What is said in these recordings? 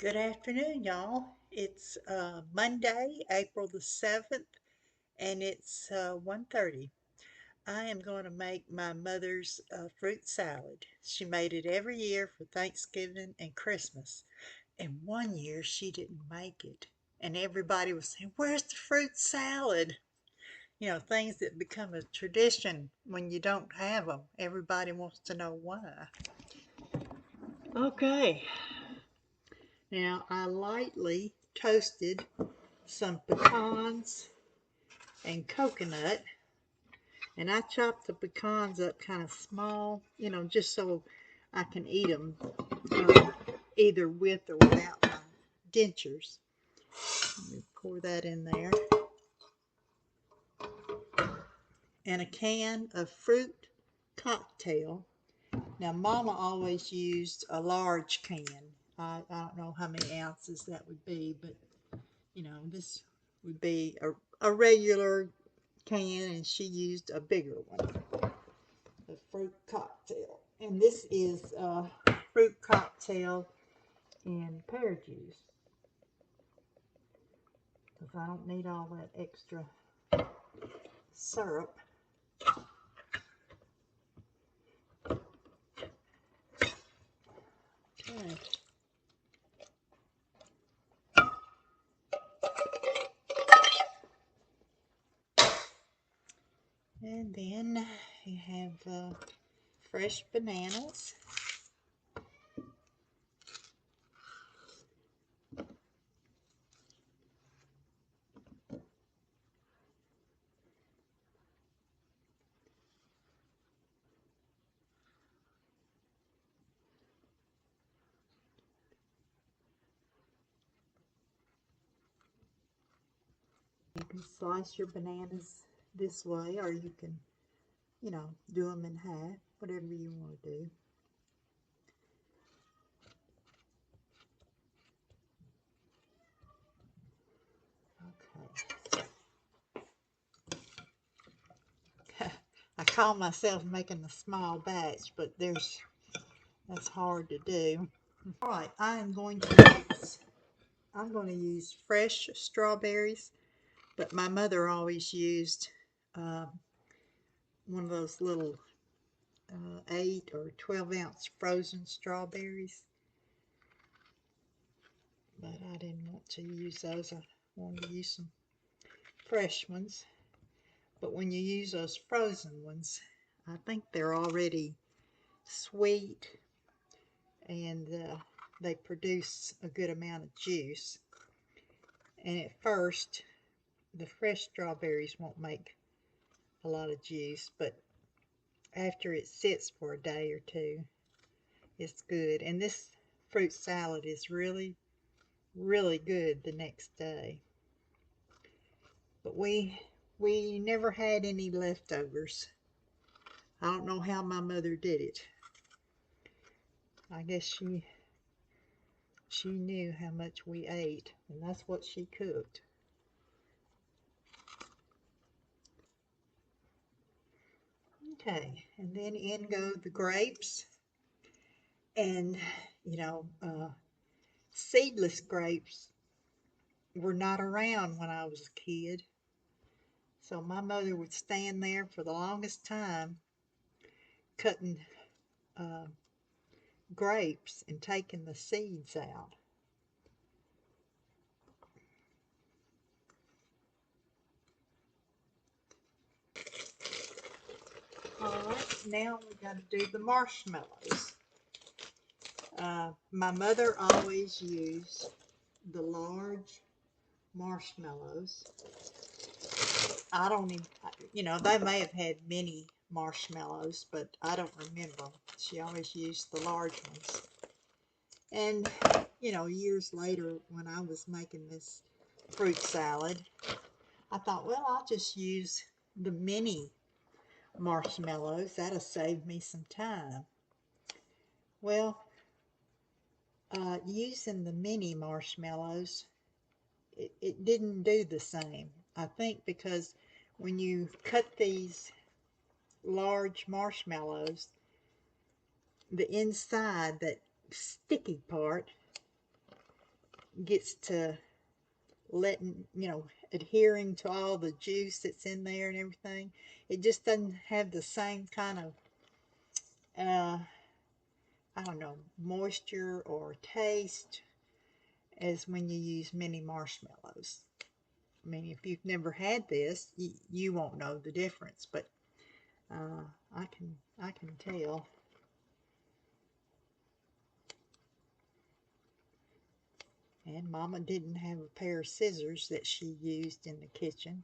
Good afternoon, y'all. It's Monday, April the 7th, and it's 1:30. I am going to make my mother's fruit salad. She made it every year for Thanksgiving and Christmas. And one year she didn't make it. And everybody was saying, "Where's the fruit salad?" Things that become a tradition when you don't have them. Everybody wants to know why. Okay, now I lightly toasted some pecans and coconut, and I chopped the pecans up kind of small, just so I can eat them either with or without my dentures. Let me pour that in there. And a can of fruit cocktail. Now, Mama always used a large can. I don't know how many ounces that would be, but this would be a regular can, and she used a bigger one. The fruit cocktail. And this is fruit cocktail and pear juice, because I don't need all that extra syrup. Okay. And then you have fresh bananas. You can slice your bananas this way, or you can, do them in half, whatever you want to do. Okay. I call myself making a small batch, but that's hard to do. All right, I'm going to use fresh strawberries, but my mother always used uh, one of those little 8 or 12-ounce frozen strawberries. But I didn't want to use those. I wanted to use some fresh ones. But when you use those frozen ones, I think they're already sweet, and they produce a good amount of juice. And at first, the fresh strawberries won't make a lot of juice, but after it sits for a day or two, it's good. And this fruit salad is really, really good the next day. But we never had any leftovers. I don't know how my mother did it. I guess she knew how much we ate, and that's what she cooked. Okay, and then in go the grapes, and you know, seedless grapes were not around when I was a kid. So my mother would stand there for the longest time cutting uh, grapes and taking the seeds out. All right, now we got to do the marshmallows. My mother always used the large marshmallows. I don't even, they may have had many marshmallows, but I don't remember. She always used the large ones. And, years later when I was making this fruit salad, I thought, well, I'll just use the mini marshmallows. That'll save me some time. Well, using the mini marshmallows, it didn't do the same. I think because when you cut these large marshmallows, the inside, that sticky part, gets to letting, adhering to all the juice that's in there and everything. It just doesn't have the same kind of, I don't know, moisture or taste as when you use mini marshmallows. I mean, if you've never had this, you won't know the difference, but I can tell. And Mama didn't have a pair of scissors that she used in the kitchen.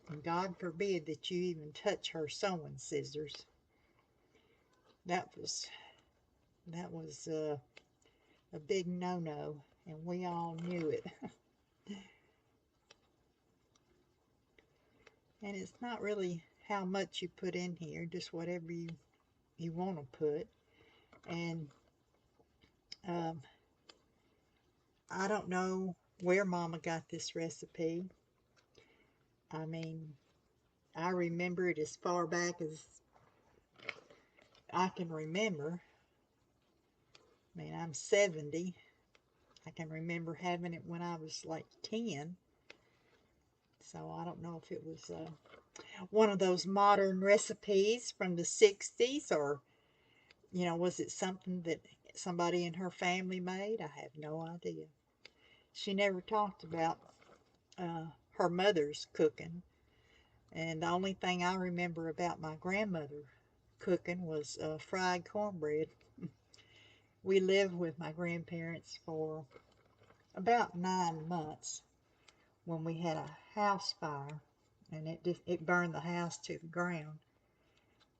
And God forbid that you even touch her sewing scissors. That was a big no-no, and we all knew it. And it's not really how much you put in here, just whatever you want to put. And um, I don't know where Mama got this recipe. I mean, I remember it as far back as I can remember. I mean, I'm 70. I can remember having it when I was like 10. So I don't know if it was one of those modern recipes from the 60s, or, was it something that somebody in her family made? I have no idea. She never talked about her mother's cooking. And the only thing I remember about my grandmother cooking was fried cornbread. We lived with my grandparents for about 9 months when we had a house fire, and it burned the house to the ground.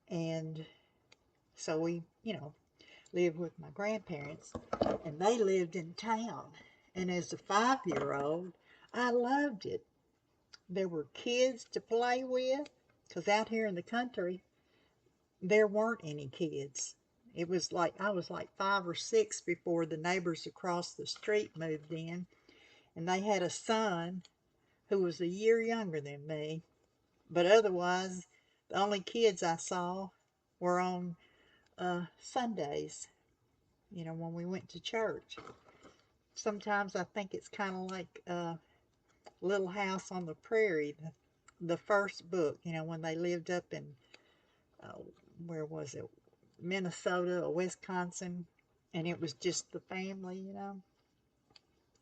And so we, lived with my grandparents, and they lived in town. And as a 5-year-old, I loved it. There were kids to play with, because out here in the country, there weren't any kids. It was like I was like 5 or 6 before the neighbors across the street moved in, and they had a son who was a year younger than me. But otherwise, the only kids I saw were on Sundays, when we went to church. Sometimes I think it's kind of like Little House on the Prairie, the first book, when they lived up in, uh, where was it, Minnesota or Wisconsin, and it was just the family. And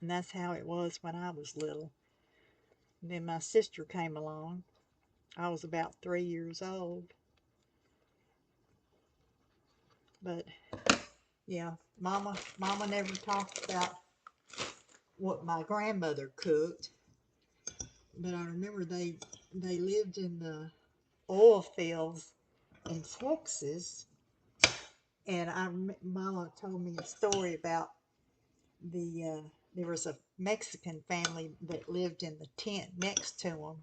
that's how it was when I was little. And then my sister came along. I was about 3 years old. But yeah, Mama never talked about what my grandmother cooked. But I remember they lived in the oil fields in Texas, and Mama told me a story about there was a Mexican family that lived in the tent next to them,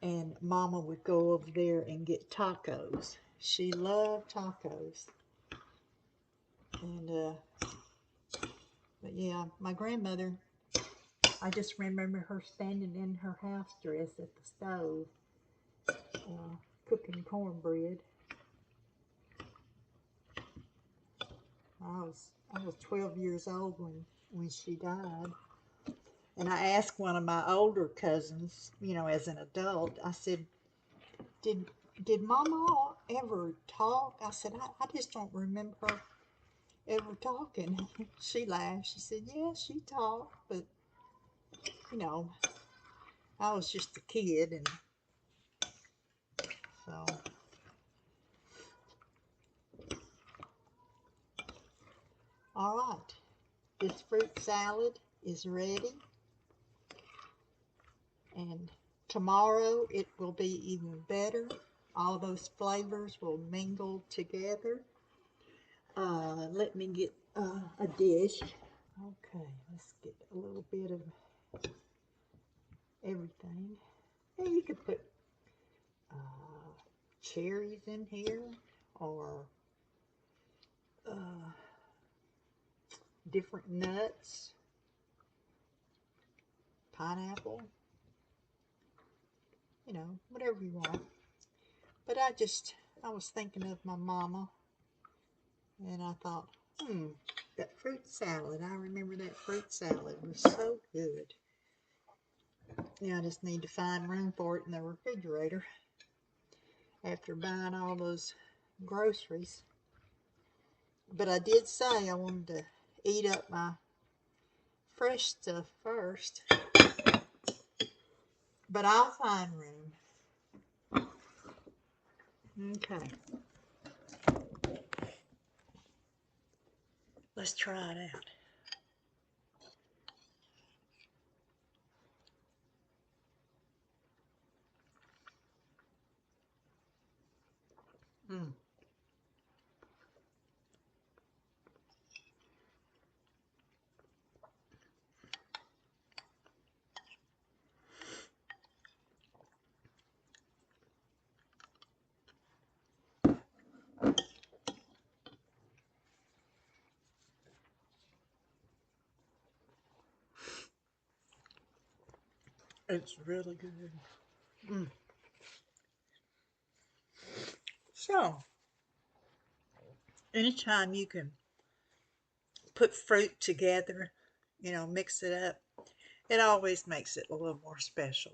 and Mama would go over there and get tacos. She loved tacos. And but yeah, my grandmother, I just remember her standing in her house dress at the stove, cooking cornbread. I was 12 years old when she died. And I asked one of my older cousins, as an adult, I said, did did Mama ever talk? I said, I just don't remember her ever talking. She laughed. She said, yeah, she talked, but, you know, I was just a kid, and so. All right, this fruit salad is ready, and tomorrow it will be even better. All those flavors will mingle together. Let me get a dish. Okay, let's get a little bit of everything. And you could put cherries in here, or uh, different nuts, pineapple, whatever you want. But I was thinking of my mama, and I thought, Got fruit salad. I remember that fruit salad was so good. Yeah, I just need to find room for it in the refrigerator after buying all those groceries. But I did say I wanted to eat up my fresh stuff first. But I'll find room. Okay. Let's try it out. Mm. It's really good. Mm. So, anytime you can put fruit together, mix it up, it always makes it a little more special,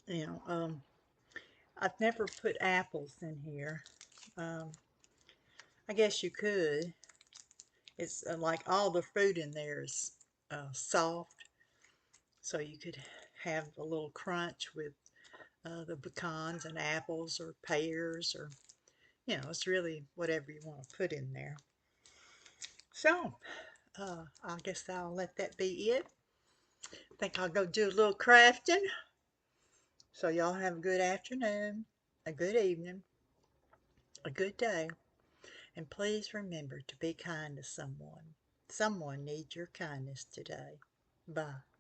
You know, I've never put apples in here. Um, I guess you could. It's like all the fruit in there is soft, so you could have a little crunch with the pecans and apples or pears or, it's really whatever you want to put in there. So, I guess I'll let that be it. I think I'll go do a little crafting. So y'all have a good afternoon, a good evening, a good day, and please remember to be kind to someone. Someone needs your kindness today. Bye.